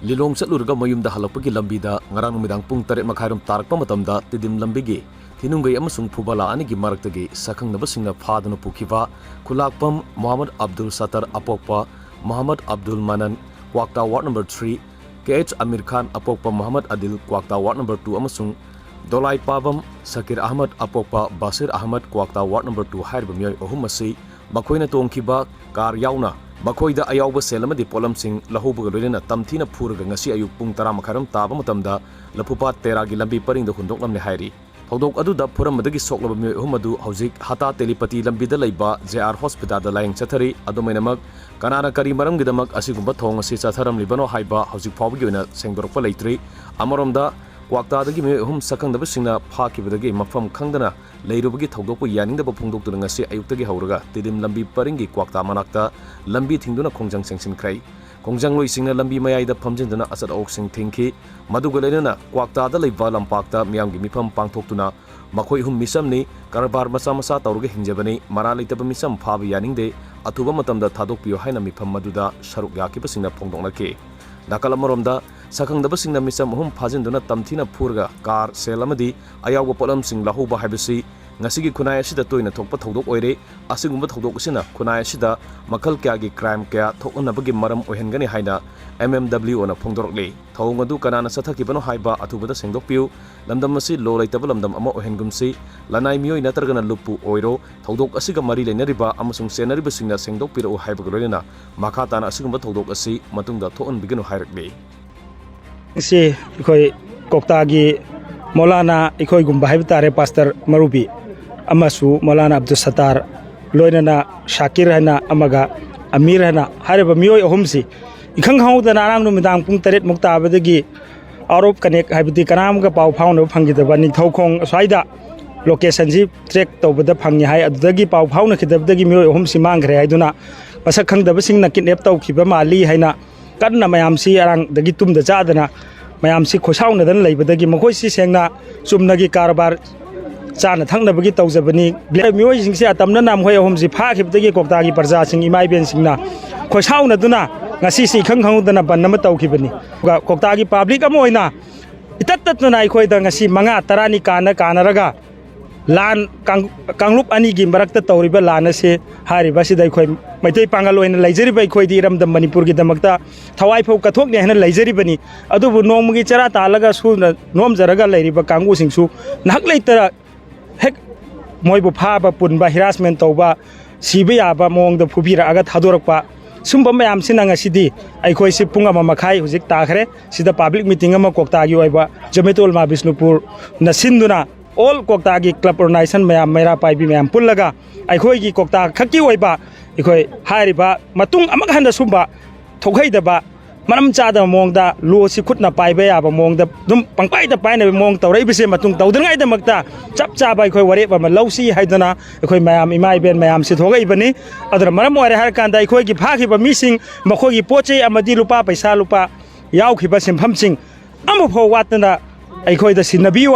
Lilong chatlurga mayumda halakpagi lambida ngarang numidang pung 7:30 tarakpa matamda tidim lambigi thinungai amasung phubala anigi maraktagi sakhangnabasingna phaduna pukhiba khulakpam Muhammad Abdul Satar apokpa Muhammad Abdul Manan Kwakta Ward number 3 KH Amir Khan apokpa Muhammad Adil Kwakta Ward number 2 amasung Dolai Pabam Sakir Ahmad apokpa Basir Ahmad Kwakta Ward number 2 haiba miyoi ahum asi makoina tongkhiba kar yaona makoida Ayaoba selamadi polamsing lahubuga loina tamthina phuraga ngasi ayuk pung 10:30 taba matamda lapupa teragi lambi paringda hundoklamle hairi Hodok aduda puramadagi soklaba miyoi ahum adu hauzik hata telepati lambida leiba JR hospital da laying chathari adumainamak kanana kari maramgidamak asigumba thong asi chatharam libano haiba hauzik phawbagi oina sengdorokpa leitri amoromda Kwakta dagi miyoi ahum sakhangnabasingna phakibadagi mafam khangdana leirubagi thodokpa yaningdaba phungdoktuna ngasi ayuktagi hauraga tidim lambi paringi kwakta manakta lambi thingduna khongjang sengsinkhrai khongjang loisingna lambi mayaida phamjinduna asat oksing thingki maduga leina kwakta da leiba lampakta miyamgi mifam pangthoktuna makhoi hum misamni karbar masa masa tawruga hingjabani mara leitaba misam phaba yaningde athuba matamda thadokpiyo haina mifam maduda saruk yakibasingna phongdoknake Nakalamoromda sakhangnabasingna misam ahum phajinduna tamthina phuraga kar sel amadi Ayaoba polamsing lahuba haibasi ngasigi khunai asida toina thokpa thodok oire asigumba thodok asina khunai asida makhal kyagi crime kya thoknabagi maram ohengani haina MMW ona phongdorokle thong adu kanana sathakibano haiba athubada sengdokpiu lamdam asi lo leitaba lamdam ama ohengumsi lanai miyoi natargana lupu oiro thodok asiga mari leinariba amasung senariba singna sengdokpiro haibaga loina makhatana asigumba thodok asi matungda thon bigano hairakle si ikoi koktagi Maulana ikoi gumba haiba tare pastor Marubi amasu Maulana Abdul Satar loinana Shakir hana amaga Amir hana hariba miyoi ahumsi ikhang haudana arang numidang pung 8 mukta abadagi arop connect haibati kanamga paw phawna phangidaba ningthaukhong swaida location ji track tawbada phangni hai adudagi paw phawna khidabdagi miyoi ahumsi mangkhre haiduna masak khangdaba singna kidnap tawkhiba mali haina kanna mayamsi arang dagi tumda chadana mayamsi khosauna dan leibadagi makoi si sengna chumnagi karbar chana thangnabagi tawjabani miyoi singse atamna nam hoi ahumsi phakhibdagi koktagi parja sing imai ben singna khosauna duna ngasi si khang khangudana banama tawkhibani koktagi public amoina itattatna ikhoida ngasi manga tarani kanaraga lan kanglup ani gi marakta tawriba lana se hariba sidai khoi maitai pangal oina leijariba khoi di ramdam manipur gi damakta thawai phau kathokne hena leijaribani adubu nomgi chara talaga su nomjaraga leiriba kangu singsu nak leitara hek moibu phaba punba harassment tawba siba yaba mongda phubira aga thadorakpa sumba mayam sinanga sidi aikhoi si punga makhai hujik takhre sida public meeting ama koktagi oiba jometol ma bisnupur na sinduna all koktagi club organization mayam mera paibi mayam pullaga aikhoi gi kokta khaki oiba aikhoi hairiba matung amak handa sumba thokhaidaba manam chada mongda lo si khutna paiba yaba mongda dum pangpai da paina mong tawrai bise matung tawdrangai da makta chap chaba aikhoi ware ba lausi haidana aikhoi mayam imai ben mayam si thogai bani adra maram ware har kanda aikhoi gi phakhi ba mising makhoi gi pochei amadi lupa paisa lupa yaukhi ba simpham sing amu pho watna aikhoi da sinabiu